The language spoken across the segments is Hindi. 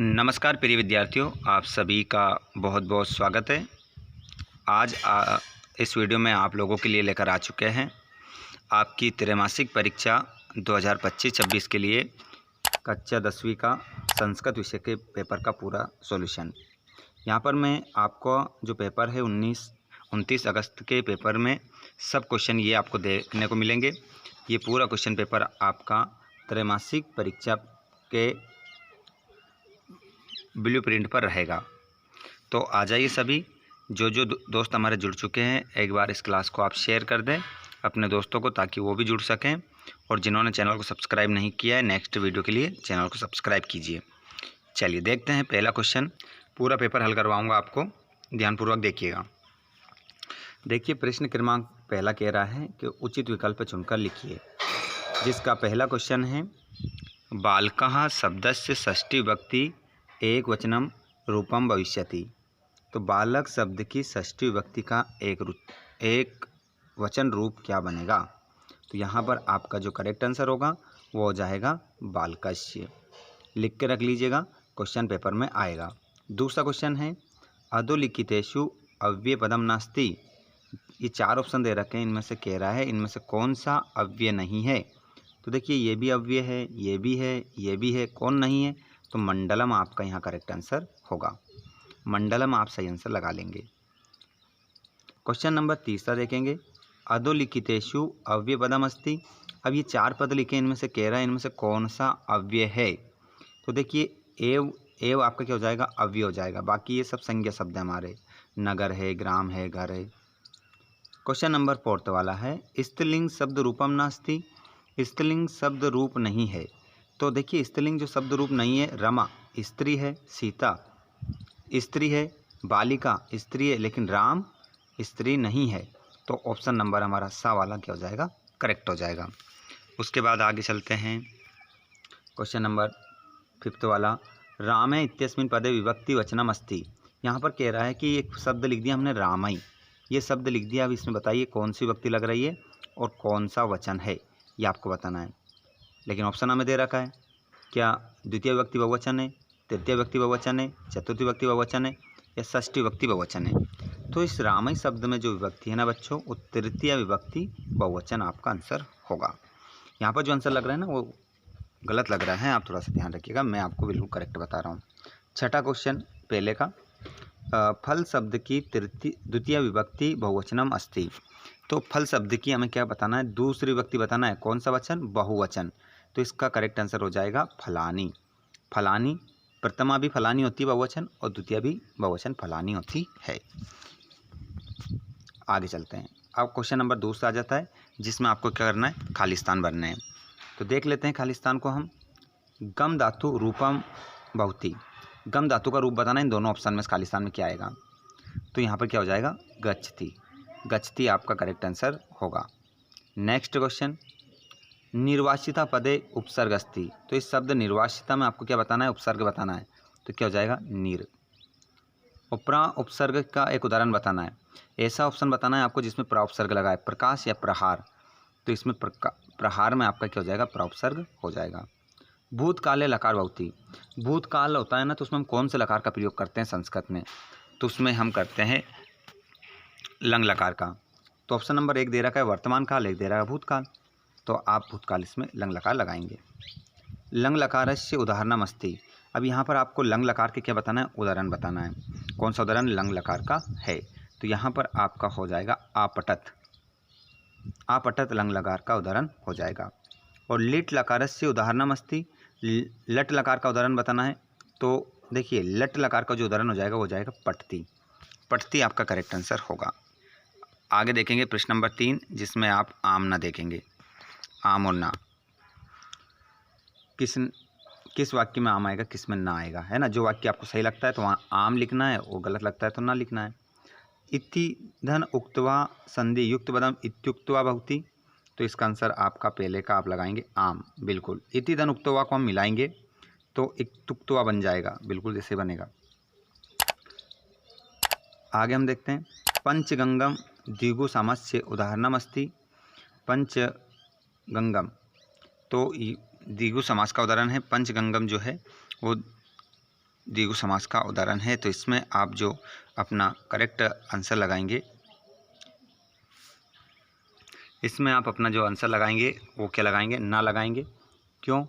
नमस्कार प्रिय विद्यार्थियों, आप सभी का बहुत बहुत स्वागत है। आज इस वीडियो में आप लोगों के लिए लेकर आ चुके हैं आपकी त्रैमासिक परीक्षा 2025-26 के लिए कक्षा 10वीं का संस्कृत विषय के पेपर का पूरा सॉल्यूशन। यहाँ पर मैं आपको जो पेपर है 29 अगस्त के पेपर में सब क्वेश्चन ये आपको देखने को मिलेंगे। ये पूरा क्वेश्चन पेपर आपका त्रैमासिक परीक्षा के ब्लूप्रिंट पर रहेगा। तो आ जाइए सभी, जो दोस्त हमारे जुड़ चुके हैं, एक बार इस क्लास को आप शेयर कर दें अपने दोस्तों को, ताकि वो भी जुड़ सकें। और जिन्होंने चैनल को सब्सक्राइब नहीं किया है, नेक्स्ट वीडियो के लिए चैनल को सब्सक्राइब कीजिए। चलिए देखते हैं पहला क्वेश्चन। पूरा पेपर हल करवाऊंगा आपको, ध्यानपूर्वक देखिएगा। देखिए, प्रश्न क्रमांक पहला कह रहा है कि उचित विकल्प चुनकर लिखिए, जिसका पहला क्वेश्चन है बालकः शब्दस्य षष्ठी विभक्ति एक वचनम रूपम भविष्यति। तो बालक शब्द की षष्ठी विभक्ति का एक वचन रूप क्या बनेगा? तो यहाँ पर आपका जो करेक्ट आंसर होगा वो हो जाएगा बालकस्य। लिख के रख लीजिएगा, क्वेश्चन पेपर में आएगा। दूसरा क्वेश्चन है अधोलिखितेषु अव्यय पदम नास्ति। ये 4 ऑप्शन दे रखे हैं, इनमें से कह रहा है इनमें से कौन सा अव्यय नहीं है। तो देखिए, ये भी अव्यय है, ये भी है, ये भी है, कौन नहीं है? तो मंडलम आपका यहाँ करेक्ट आंसर होगा। मंडलम आप सही आंसर लगा लेंगे। क्वेश्चन नंबर तीसरा देखेंगे अधोलिखितेषु अव्यय पदम अस्ति। अब ये 4 पद लिखे, इनमें से कह रहा है इनमें से कौन सा अव्यय है। तो देखिए, एव आपका क्या हो जाएगा? अव्यय हो जाएगा। बाकी ये सब संज्ञा शब्द है हमारे, नगर है, ग्राम है, घर है। क्वेश्चन नंबर 4 वाला है स्त्रीलिंग शब्द रूपम नास्ति। स्त्रीलिंग शब्द रूप नहीं है। तो देखिए, स्त्रीलिंग जो शब्द रूप नहीं है, रमा स्त्री है, सीता स्त्री है, बालिका स्त्री है, लेकिन राम स्त्री नहीं है। तो ऑप्शन नंबर हमारा सा वाला क्या हो जाएगा? करेक्ट हो जाएगा। उसके बाद आगे चलते हैं। क्वेश्चन नंबर 5 वाला रामे इत्यस्मिन् पदे विभक्ति वचनम अस्ति। यहाँ पर कह रहा है कि एक शब्द लिख दिया हमने रामई, ये शब्द लिख दिया। अब इसमें बताइए कौन सी विभक्ति लग रही है और कौन सा वचन है, ये आपको बताना है। लेकिन ऑप्शन हमें दे रखा है, क्या द्वितीय विभक्ति बहुवचन है, तृतीय विभक्ति बहुवचन है, चतुर्थी विभक्ति बहुवचन है, या षष्ठी विभक्ति बहुवचन है। तो इस रामई शब्द में जो विभक्ति है ना बच्चों, वो तृतीय विभक्ति बहुवचन आपका आंसर होगा। यहाँ पर जो आंसर लग रहा है ना वो गलत लग रहा है, आप थोड़ा सा ध्यान रखिएगा, मैं आपको बिल्कुल करेक्ट बता रहा हूँ। छठा क्वेश्चन पहले का, फल शब्द की द्वितीय विभक्ति बहुवचनम अस्ति। तो फल शब्द की हमें क्या बताना है? दूसरी विभक्ति बताना है। कौन सा वचन? बहुवचन। तो इसका करेक्ट आंसर हो जाएगा फलानी। फलानी, प्रथमा भी फलानी होती है बहुवचन, और द्वितीय भी बहुवचन फलानी होती है। आगे चलते हैं। अब क्वेश्चन नंबर 2 आ जाता है, जिसमें आपको क्या करना है? खालिस्तान भरने हैं। तो देख लेते हैं खालिस्तान को हम। गम धातु रूपम भवति। गम धातु का रूप बताना है। इन दोनों ऑप्शन में खालिस्तान में क्या आएगा? तो यहाँ पर क्या हो जाएगा? गच्छति। गच्छति आपका करेक्ट आंसर होगा। नेक्स्ट क्वेश्चन निर्वासिता पदे उपसर्ग अस्ति। तो इस शब्द निर्वासिता में आपको क्या बताना है? उपसर्ग बताना है। तो क्या हो जाएगा? निर। उपरा उपसर्ग का एक उदाहरण बताना है। ऐसा ऑप्शन बताना है आपको जिसमें प्रा उपसर्ग लगा है, प्रकाश या प्रहार। तो इसमें प्रहार में आपका क्या हो जाएगा? प्रा उपसर्ग हो जाएगा। भूतकाले लकार भवति। भूतकाल होता है ना, तो उसमें हम कौन से लकार का प्रयोग करते हैं संस्कृत में? तो उसमें हम करते हैं लंग लकार का। तो ऑप्शन नंबर 1 दे रखा है वर्तमान काल, 1 दे रहा है भूतकाल। तो आप भूतकाल इसमें लंग लकार लगाएंगे। लंग लकारस्य उदाहरणम अस्ति। अब यहाँ पर आपको लंग लकार के क्या बताना है? उदाहरण बताना है। कौन सा उदाहरण लंग लकार का है? तो यहाँ पर आपका हो जाएगा आपटत। आपटत लंग लकार का उदाहरण हो जाएगा। और लिट लकारस्य उदाहरणम अस्ति। लट लकार का उदाहरण बताना है। तो देखिए, लट लकार का जो उदाहरण हो जाएगा वो हो जाएगा पठती। पठती आपका करेक्ट आंसर होगा। आगे देखेंगे प्रश्न नंबर 3, जिसमें आप आम ना देखेंगे। आम और ना, किस वाक्य में आम आएगा, किस में ना आएगा, है ना। जो वाक्य आपको सही लगता है तो वहाँ आम लिखना है, वो गलत लगता है तो ना लिखना है। इति धन उक्त्वा संधि युक्त पदम इत्युक्त्वा भवति। तो इसका आंसर आपका पहले का आप लगाएंगे आम, बिल्कुल। इति धन उक्त्वा को हम मिलाएंगे तो इत्युक्त्वा बन जाएगा, बिल्कुल जैसे बनेगा। आगे हम देखते हैं पंचगंगम द्विगु सामस्य उदाहरणम अस्ति। पंचगंगम तो द्विगु समास का उदाहरण है। पंचगंगम जो है वो द्विगु समास का उदाहरण है। तो इसमें आप जो अपना करेक्ट आंसर लगाएंगे, इसमें आप अपना जो आंसर लगाएंगे वो क्या लगाएंगे, ना लगाएंगे। क्यों?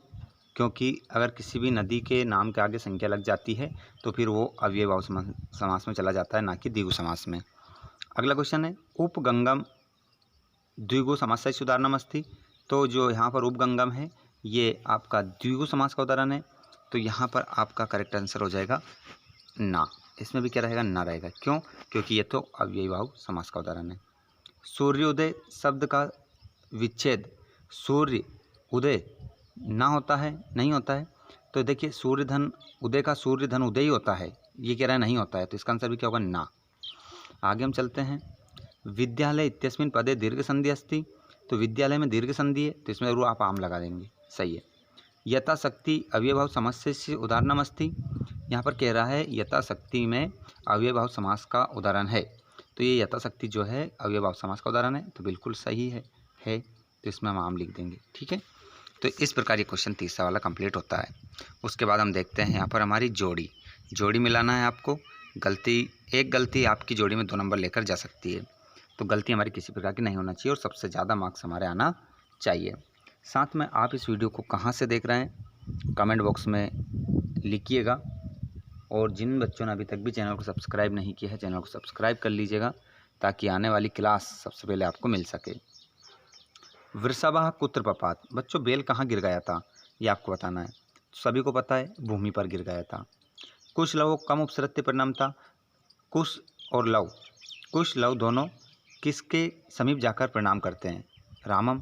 क्योंकि अगर किसी भी नदी के नाम के आगे संख्या लग जाती है तो फिर वो अव्ययभाव समास में चला जाता है, ना कि द्विगु समास में। अगला क्वेश्चन है उपगंगम द्विगु समासस्य उदाहरणम अस्ति। तो जो यहाँ पर उपगंगम है ये आपका द्विगु समास का उदाहरण है। तो यहाँ पर आपका करेक्ट आंसर हो जाएगा ना। इसमें भी क्या रहेगा, ना रहेगा। क्यों? क्योंकि ये तो अव्ययभाव समास का उदाहरण है। सूर्योदय शब्द का विच्छेद सूर्य उदय ना होता है, नहीं होता है। तो देखिए सूर्य धन उदय का सूर्य धन उदय ही होता है, ये कह रहा है नहीं होता है, तो इसका आंसर भी क्या होगा, ना। आगे हम चलते हैं। विद्यालय इत्यस्मिन् पदे दीर्घ संधि अस्ति। तो विद्यालय में दीर्घ संधि है, तो इसमें जरूर आप आम लगा देंगे, सही है। यथाशक्ति अव्ययभाव समस्य उदाहरणम अस्ति। यहाँ पर कह रहा है यथाशक्ति में अव्ययभाव समास का उदाहरण है। तो ये यथाशक्ति जो है अव्ययभाव समास का उदाहरण है, तो बिल्कुल सही है। तो इसमें हम आम लिख देंगे, ठीक है। तो इस प्रकार ये क्वेश्चन तीसरा वाला कंप्लीट होता है। उसके बाद हम देखते हैं यहाँ पर हमारी जोड़ी मिलाना है आपको। एक गलती आपकी जोड़ी में 2 नंबर लेकर जा सकती है, तो गलती हमारी किसी प्रकार की नहीं होना चाहिए और सबसे ज़्यादा मार्क्स हमारे आना चाहिए। साथ में आप इस वीडियो को कहाँ से देख रहे हैं कमेंट बॉक्स में लिखिएगा, और जिन बच्चों ने अभी तक भी चैनल को सब्सक्राइब नहीं किया है चैनल को सब्सक्राइब कर लीजिएगा, ताकि आने वाली क्लास सबसे पहले आपको मिल सके। वृषभः कुत्र पपात। बच्चों बेल कहाँ गिर गया था, ये आपको बताना है। सभी को पता है भूमि पर गिर गया था। कुश लव कम उपसर्ग परिणाम था। कुश और लव दोनों किसके समीप जाकर प्रणाम करते हैं, रामम।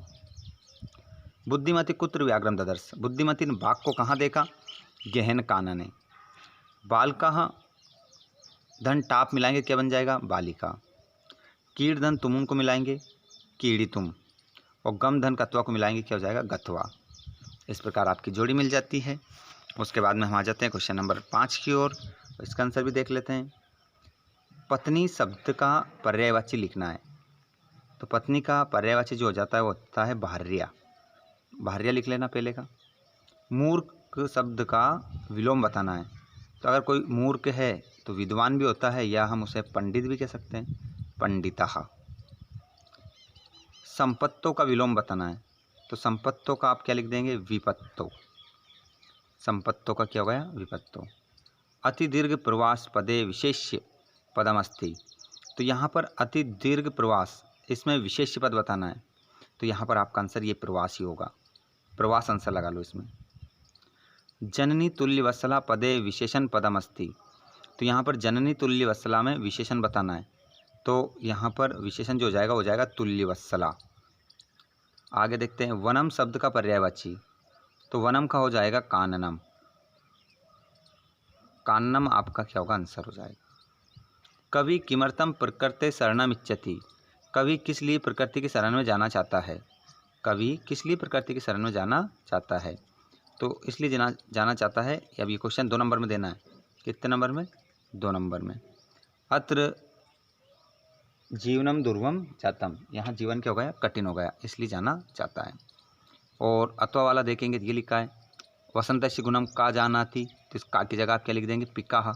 बुद्धिमती कुत्र व्याघ्रम ददर्श। बुद्धिमती ने बाघ को कहाँ देखा, गहन कानने। बालकः धन टाप मिलाएंगे क्या बन जाएगा, बालिका। कीट धन तुम उनको मिलाएंगे, कीड़ी तुम। और गम धन कत्वा को मिलाएंगे क्या हो जाएगा, गत्वा। इस प्रकार आपकी जोड़ी मिल जाती है। उसके बाद में हम आ जाते हैं क्वेश्चन नंबर 5 की ओर। इसका आंसर भी देख लेते हैं। पत्नी शब्द का पर्यायवाची लिखना है। तो पत्नी का पर्यायवाची जो हो जाता है वो होता है भार्या। भार्या लिख लेना पहले का। मूर्ख शब्द का विलोम बताना है। तो अगर कोई मूर्ख है तो विद्वान भी होता है, या हम उसे पंडित भी कह सकते हैं, पंडितः। संपत्तों का विलोम बताना है। तो संपत्तों का आप क्या लिख देंगे, विपत्तो। संपत्तों का क्या हो गया, विपत्तो। अति दीर्घ प्रवास पदे विशेष्य पदमस्ति। तो यहाँ पर अति दीर्घ प्रवास, इसमें विशेष्य पद बताना है। तो यहाँ पर आपका आंसर ये प्रवास ही होगा, प्रवास आंसर लगा लो इसमें। जननी तुल्य वत्सला पदे विशेषण पदमस्ति। तो यहाँ पर जननी तुल्य वत्सला में विशेषण बताना है। तो यहाँ पर विशेषण जो हो जाएगा वो जाएगा तुल्य वत्सला। आगे देखते हैं वनम शब्द का पर्यायवाची। तो वनम का हो जाएगा काननम। काननम आपका क्या होगा, आंसर हो जाएगा। कवि किमर्थम प्रकृते शरणम इच्छति। कवि किस लिए प्रकृति की शरण में जाना चाहता है, कवि किस लिए प्रकृति की शरण में जाना चाहता है। तो इसलिए जाना चाहता है। अब ये क्वेश्चन 2 नंबर में देना है। कितने नंबर में, 2 नंबर में। अत्र जीवनम दुर्गम जातम। यहाँ जीवन क्या हो गया, कठिन हो गया, इसलिए जाना चाहता है। और अथवा वाला देखेंगे ये लिखा है वसंतस्य गुणम का जानाति। तो इस का की जगह आप क्या लिख देंगे, पिकाहा।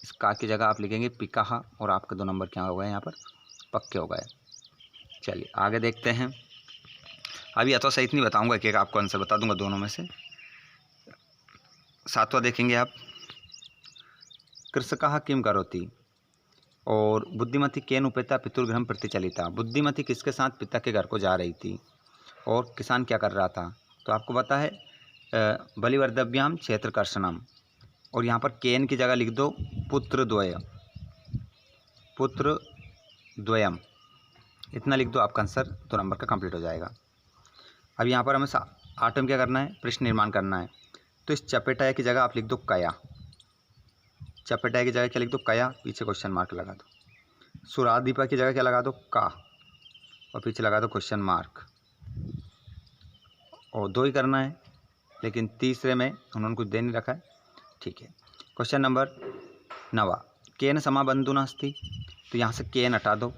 इस का की जगह आप लिखेंगे पिकाहा, और आपके 2 नंबर क्या हो गए यहाँ पर, पक्के हो गए। चलिए आगे देखते हैं। अभी अथवा सहित नहीं बताऊंगा, एक आपको आंसर बता दूंगा दोनों में से। 7वां देखेंगे आप, कृषकः किम करोति। और बुद्धिमती केन उपेता पितुर्गृहं प्रति चलिता। बुद्धिमती किसके साथ पिता के घर को जा रही थी, और किसान क्या कर रहा था। तो आपको पता है बलिवर्धव्याम क्षेत्रकर्षणम। और यहाँ पर केन की जगह लिख दो पुत्र द्वयम, इतना लिख दो, आपका आंसर 2 नंबर का कंप्लीट हो जाएगा। अब यहाँ पर हमें 8 में क्या करना है, प्रश्न निर्माण करना है। तो इस चपेटाया की जगह आप लिख दो कया। चपेटाया की जगह क्या लिख दो, कया, पीछे क्वेश्चन मार्क लगा दो। सुरादीपा की जगह क्या लगा दो, का, और पीछे लगा दो क्वेश्चन मार्क। और 2 ही करना है, लेकिन तीसरे में उन्होंने कुछ दे नहीं रखा है, ठीक है। क्वेश्चन नंबर 9, केन समाबंधुना अस्ति। तो यहाँ से केन हटा दो,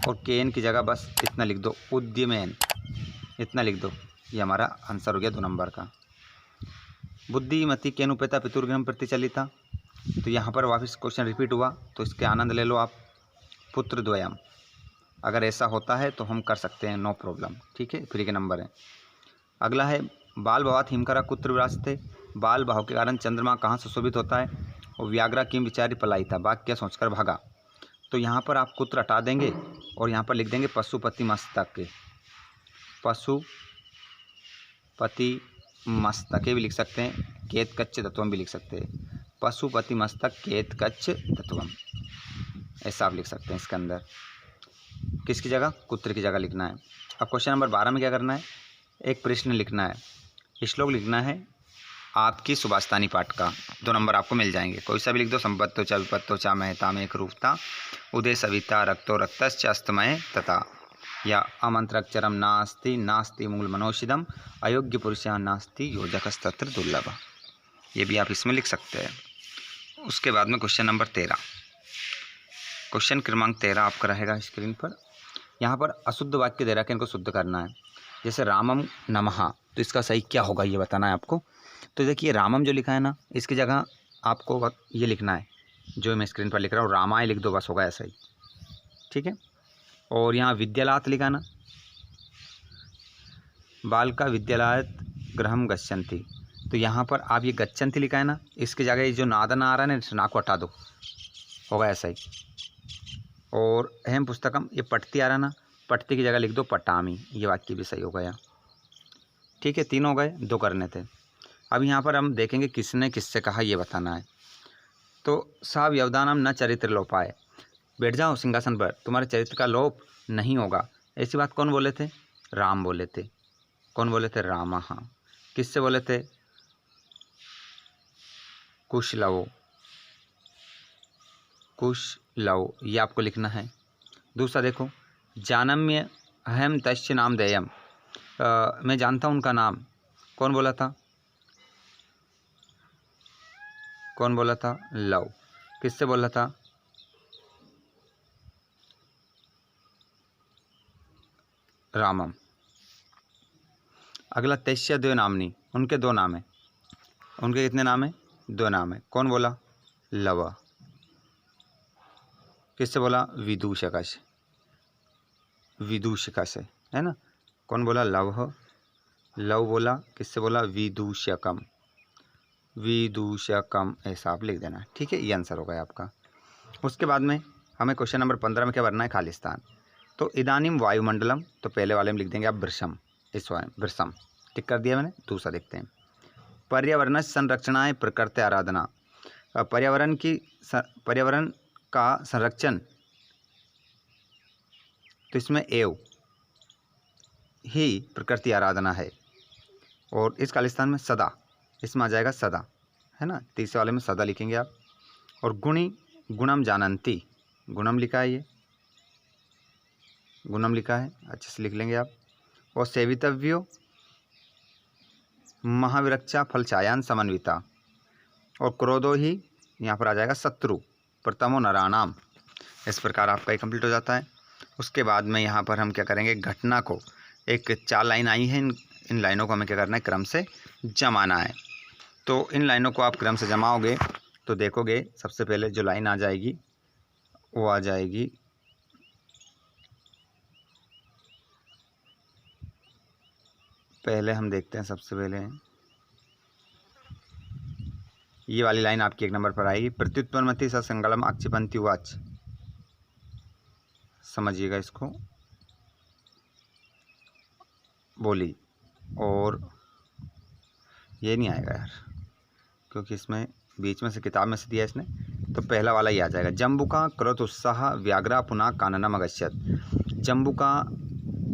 और केन की जगह बस इतना लिख दो, उद्यमेन, इतना लिख दो। ये हमारा आंसर हो गया 2 नंबर का। बुद्धिमती केन उपेता पितुर्गृहं प्रति चलिता। तो यहाँ पर वापस क्वेश्चन रिपीट हुआ, तो इसके आनंद ले लो आप। पुत्र द्वयम, अगर ऐसा होता है तो हम कर सकते हैं, नो प्रॉब्लम, ठीक है, फ्री के नंबर है। अगला है बाल भवात हिमकरा कुत्र विराजते, बाल भाव के कारण चंद्रमा कहाँ सुशोभित होता है, और व्याघ्रा किम विचारी पलायिता, बाघ क्या सोचकर भागा। तो यहाँ पर आप कुत्र हटा देंगे और यहाँ पर लिख देंगे पशुपति मस्तक, पशुपति मस्तके भी लिख सकते हैं, केत कच्च तत्वम भी लिख सकते हैं, पशुपति मस्तक केत कच्च तत्वम, ऐसा आप लिख सकते हैं। इसके अंदर किसकी जगह, कुत्र की जगह लिखना है। अब क्वेश्चन नंबर 12 में क्या करना है, एक प्रश्न लिखना है, श्लोक लिखना है आपकी सुभाषतानी पाठ का, 2 नंबर आपको मिल जाएंगे, कोई सा भी लिख दो। संपत्तो च विपत्तो च महता में एक रूपता, उदय सविता रक्तो रक्तश्च अस्तमय तथा, या अमंत्रक्षरम नास्ति नास्ति मूल मनोषिदम, अयोग्य पुरुष नास्ति योजकस्तत्र दुर्लभ, ये भी आप इसमें लिख सकते हैं। उसके बाद में क्वेश्चन नंबर 13, क्वेश्चन क्रमांक 13 आपका रहेगा स्क्रीन पर। यहाँ पर अशुद्ध वाक्य दे रखा है, इनको शुद्ध करना है। जैसे रामम नमः, तो इसका सही क्या होगा ये बताना है आपको। तो देखिए रामम जो लिखा है ना, इसकी जगह आपको ये लिखना है जो मैं स्क्रीन पर लिख रहा हूँ, रामाय लिख दो, बस होगा ऐसा ही, ठीक है। और यहाँ विद्यालयात लिखा ना, बाल का विद्यालयात गृहम गच्छन्ति, तो यहाँ पर आप ये गच्छन्ति लिखा है ना, इसकी जगह ये जो नादन आ रहा है ना, इस ना को हटा दो, होगा ऐसा ही। और अहम पुस्तकम, ये पठती आ रहा ना, पठती की जगह लिख दो पटामी, ये वाक्य भी सही हो गया, ठीक है। 3 हो गए, 2 करने थे। अब यहाँ पर हम देखेंगे किसने किससे कहा ये बताना है। तो सा व्यवधानम न चरित्र लोपाए, बैठ जाओ सिंहासन पर, तुम्हारे चरित्र का लोप नहीं होगा, ऐसी बात कौन बोले थे, राम बोले थे। कौन बोले थे, राम। हाँ, किससे बोले थे, कुशलवो, कुशलव, ये आपको लिखना है। दूसरा देखो, जानम्य अहम तस्य नाम देयम, मैं जानता हूँ उनका नाम, कौन बोला था, कौन बोला था, लव। किससे बोला था, रामम। अगला तस्य 2 नामनी, उनके 2 नाम है, उनके कितने नाम है, 2 नाम है, कौन बोला, लव। किससे बोला, विदूषक से, विदूषक से, है ना, कौन बोला, लव, लव बोला, किससे बोला, विदूषकम, विदूषकम, ऐसा आप लिख देना, ठीक है, ये आंसर हो गया आपका। उसके बाद में हमें क्वेश्चन नंबर 15 में क्या भरना है, खालिस्तान। तो इदानीम वायुमंडलम, तो पहले वाले में लिख देंगे आप वृषम, इस वाले वृषम टिक कर दिया मैंने। दूसरा देखते हैं, पर्यावरण संरक्षणाय प्रकृति आराधना, पर्यावरण का संरक्षण, तो इसमें एव ही प्रकृति आराधना है। और इस खालिस्तान में सदा, इसमें आ जाएगा सदा, है ना, तीसरे वाले में सदा लिखेंगे आप। और गुणी गुणम जानन्ति, गुणम लिखा है, ये गुणम लिखा है, अच्छे से लिख लेंगे आप। और सेवितव्यो महाविरक्षा फलछायान समन्विता, और क्रोधो ही यहाँ पर आ जाएगा शत्रु प्रथमो नराणाम, इस प्रकार आपका ये कंप्लीट हो जाता है। उसके बाद में यहाँ पर हम क्या करेंगे, घटना को, एक 4 लाइन आई हैं, इन लाइनों को हमें क्या करना है, क्रम से जमाना है। तो इन लाइनों को आप क्रम से जमाओगे तो देखोगे सबसे पहले जो लाइन आ जाएगी वो आ जाएगी, पहले हम देखते हैं, सबसे पहले ये वाली लाइन आपकी 1 नंबर पर आएगी, प्रत्युत्पन्नमति ससंगलम आक्षिपंति वाच, समझिएगा इसको, बोली। और ये नहीं आएगा यार, क्योंकि इसमें बीच में से किताब में से दिया इसने, तो पहला वाला ही आ जाएगा, जम्बुका क्रोध उत्साह व्याघ्रा पुनः काननम अगच्छत, जम्बुका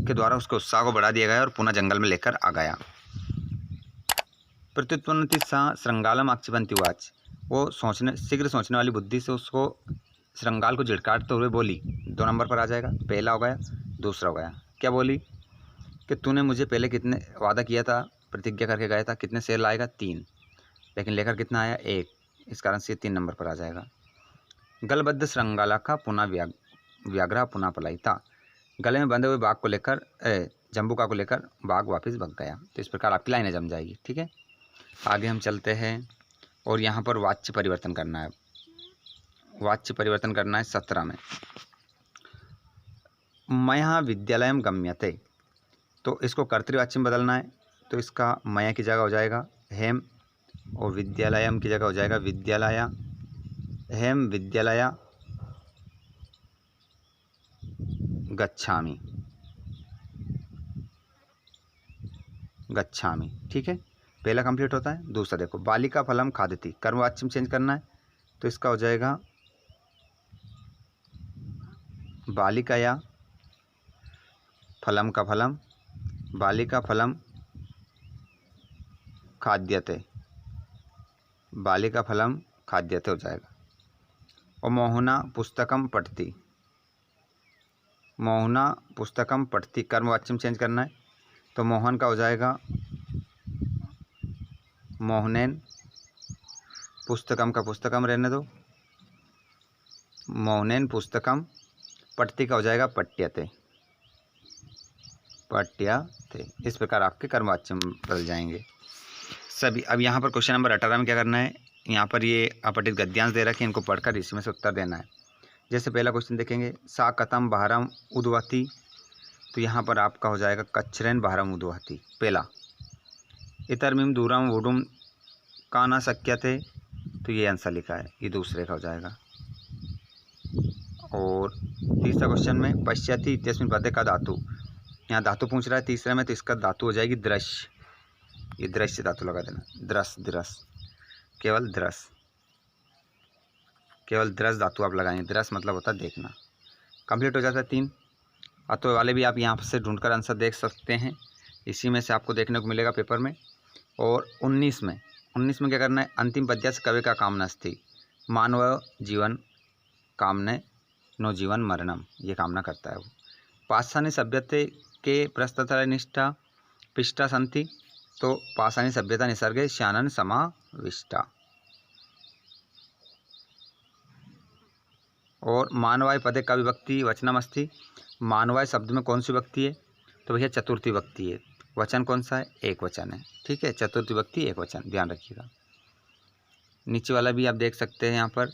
के द्वारा उसके उत्साह को बढ़ा दिया गया और पुनः जंगल में लेकर आ गया। प्रत्युत्पन्नति सा श्रृंगालम आक्षिपंति वाच, वो शीघ्र सोचने वाली बुद्धि से उसको श्रृंगाल को झिड़काटते हुए बोली, 2 नंबर पर आ जाएगा, पहला हो गया। दूसरा हो गया, क्या बोली, कि तूने मुझे पहले कितने वादा किया था, प्रतिज्ञा करके गया था, कितने शेर लाएगा, 3, लेकिन लेकर कितना आया, 1, इस कारण से 3 नंबर पर आ जाएगा। गलबद्ध श्रृंगाला का पुनः व्याघ्रा पुनः पलायिता, गले में बंधे हुए बाघ को लेकर, जम्बुका को लेकर बाघ वापस भाग गया। तो इस प्रकार आपकी लाइनें जम जाएगी, ठीक है। आगे हम चलते हैं, और यहाँ पर वाच्य परिवर्तन करना है। वाच्य परिवर्तन करना है 17 में। मया विद्यालयम गम्यते, तो इसको कर्तृवाच्य में बदलना है। तो इसका मया की जगह हो जाएगा हेम, और विद्यालयम की जगह हो जाएगा विद्यालया। हेम विद्यालया गच्छामि, गच्छामि। ठीक है, पहला कंप्लीट होता है। दूसरा देखो, बालिका फलम खादती, कर्मवाच्य में चेंज करना है। तो इसका हो जाएगा बालिकाया, फलम का फलम, बालिका फलम खाद्यते, बालिका फलम खाद्यते हो जाएगा। और मोहना पुस्तकम पठती, मोहना पुस्तकम पठती, कर्मवाच्य में चेंज करना है। तो मोहन का हो जाएगा मोहनेन, पुस्तकम का पुस्तकम रहने दो, मोहनेन पुस्तकम, पठती का हो जाएगा पठ्यते, पठ्यते। इस प्रकार आपके कर्मवाच्य में बदल जाएंगे सभी। अब यहाँ पर क्वेश्चन नंबर 18 में क्या करना है, यहाँ पर ये अपठित गद्यांश दे रखे हैं, इनको पढ़कर इसमें से उत्तर देना है। जैसे पहला क्वेश्चन देखेंगे, सा कथम बहरम उद्वहति, तो यहाँ पर आपका हो जाएगा कच्छरेन बहरम उद्वहति पहला। इतरमिम दूरम वुडुम का ना शक्यते, तो ये आंसर लिखा है, ये दूसरे का हो जाएगा। और तीसरा क्वेश्चन में पश्यति इत्यस्मिन् पदे का धातु, यहाँ धातु पूछ रहा है तीसरे में, तो इसका धातु हो जाएगी दृश्य, ये दृश्य धातु लगा देना, द्रस, द्रस, केवल द्रस, केवल द्रस धातु आप लगाएंगे। द्रस मतलब होता है देखना। कंप्लीट हो जाता है 3। अतो वाले भी आप यहाँ से ढूंढकर आंसर देख सकते हैं, इसी में से आपको देखने को मिलेगा पेपर में। और 19 में क्या करना है, अंतिम पद्यास कवि का कामनास्ति, मानव जीवन कामने नो जीवन मरणम, ये कामना करता है वो। पाषाणी सभ्यते के प्रस्तुता निष्ठा पिष्टा संति, तो पाषाणी सभ्यता निसर्गे श्यानन समाविष्टा। और मानवाय पदे का विभक्ति वचनम अस्ति, मानवाय शब्द में कौन सी विभक्ति है, तो भैया चतुर्थी विभक्ति है। वचन कौन सा है, एक वचन है। ठीक है, चतुर्थी विभक्ति एक वचन, ध्यान रखिएगा। नीचे वाला भी आप देख सकते हैं, यहाँ पर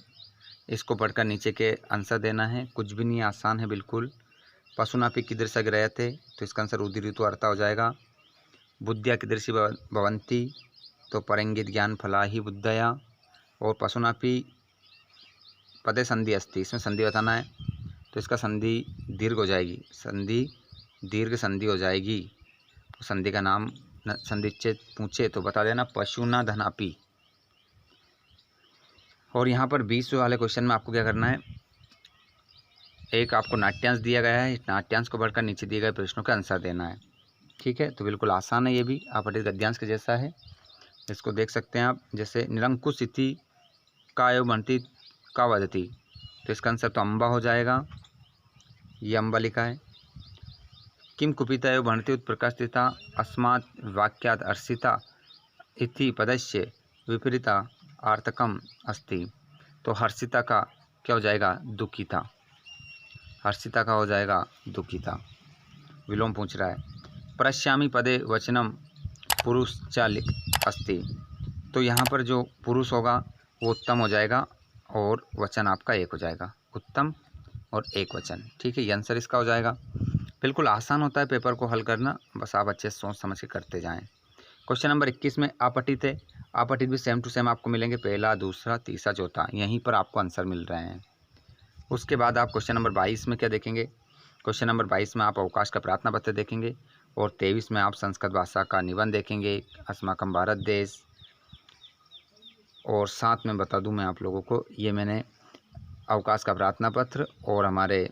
इसको पढ़कर नीचे के आंसर देना है, कुछ भी नहीं, आसान है बिल्कुल। पशुनापि कीदृश गृह्यते, तो इसका आंसर उदि ऋतु अर्था हो जाएगा। बुद्धिया कीदृशी भवन्ति, तो परंगित ज्ञान फला ही बुद्धया। और पशुनापि पदे संधि अस्ति, इसमें संधि बताना है, तो इसका संधि दीर्घ हो जाएगी, संधि दीर्घ संधि हो जाएगी। तो संधि का नाम संधिच्छेद पूछे तो बता देना, पशुना धनापि। और यहाँ पर 20 वाले क्वेश्चन में आपको क्या करना है, एक आपको नाट्यांश दिया गया है, नाट्यांश को पढ़कर नीचे दिए गए प्रश्नों का आंसर देना है। ठीक है, तो बिल्कुल आसान है, ये भी अपठित गद्यांश के जैसा है, इसको देख सकते हैं आप। जैसे निरंकुश इति का एव बनती का वदती, तो इसका आंसर तो अम्बा हो जाएगा, ये अम्बा लिखा है। किम कुपिता एव भणति उत्प्रकाशिता अस्मात् वाक्यात् अर्षिता इति पदस्य विपरीता आर्थकम अस्ति, तो हर्षिता का क्या हो जाएगा, दुखिता, हर्षिता का हो जाएगा दुखिता। विलोम पूछ रहा है। प्रश्यामी पदे वचनम पुरुष चालिक अस्ति, तो यहाँ पर जो पुरुष होगा वो उत्तम हो जाएगा, और वचन आपका एक हो जाएगा, उत्तम और एक वचन। ठीक है, ये आंसर इसका हो जाएगा। बिल्कुल आसान होता है पेपर को हल करना, बस आप अच्छे से सोच समझ के करते जाएं। क्वेश्चन नंबर 21 में अपठित है, अपठित भी सेम टू सेम आपको मिलेंगे, पहला, दूसरा, तीसरा, चौथा, यहीं पर आपको आंसर मिल रहे हैं। उसके बाद आप क्वेश्चन नंबर 22 में क्या देखेंगे, क्वेश्चन नंबर 22 में आप अवकाश का प्रार्थना पत्र देखेंगे, और 23 में आप संस्कृत भाषा का निबंध देखेंगे, अस्माकं भारत देश। और साथ में बता दूं मैं आप लोगों को, ये मैंने अवकाश का प्रार्थना पत्र और हमारे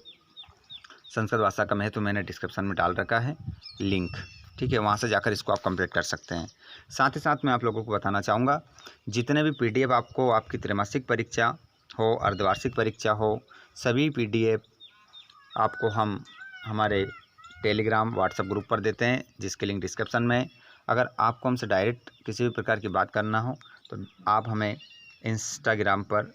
संस्कृत भाषा का महत्व मैंने डिस्क्रिप्शन में डाल रखा है लिंक। ठीक है, वहाँ से जाकर इसको आप कंप्लीट कर सकते हैं। साथ ही साथ मैं आप लोगों को बताना चाहूँगा, जितने भी PDF आपको आपकी त्रैमासिक परीक्षा हो, अर्धवार्षिक परीक्षा हो, सभी PDF आपको हम हमारे टेलीग्राम व्हाट्सएप ग्रुप पर देते हैं, जिसकी लिंक डिस्क्रिप्शन में है। अगर आपको हमसे डायरेक्ट किसी भी प्रकार की बात करना हो तो आप हमें इंस्टाग्राम पर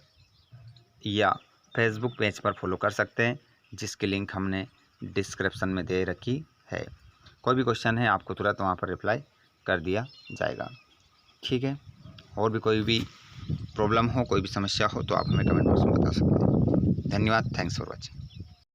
या फेसबुक पेज पर फॉलो कर सकते हैं, जिसकी लिंक हमने डिस्क्रिप्शन में दे रखी है। कोई भी क्वेश्चन है आपको तुरंत वहाँ पर रिप्लाई कर दिया जाएगा। ठीक है, और भी कोई भी प्रॉब्लम हो, कोई भी समस्या हो तो आप हमें कमेंट बॉक्स में बता सकते हैं। धन्यवाद। Thanks for watching.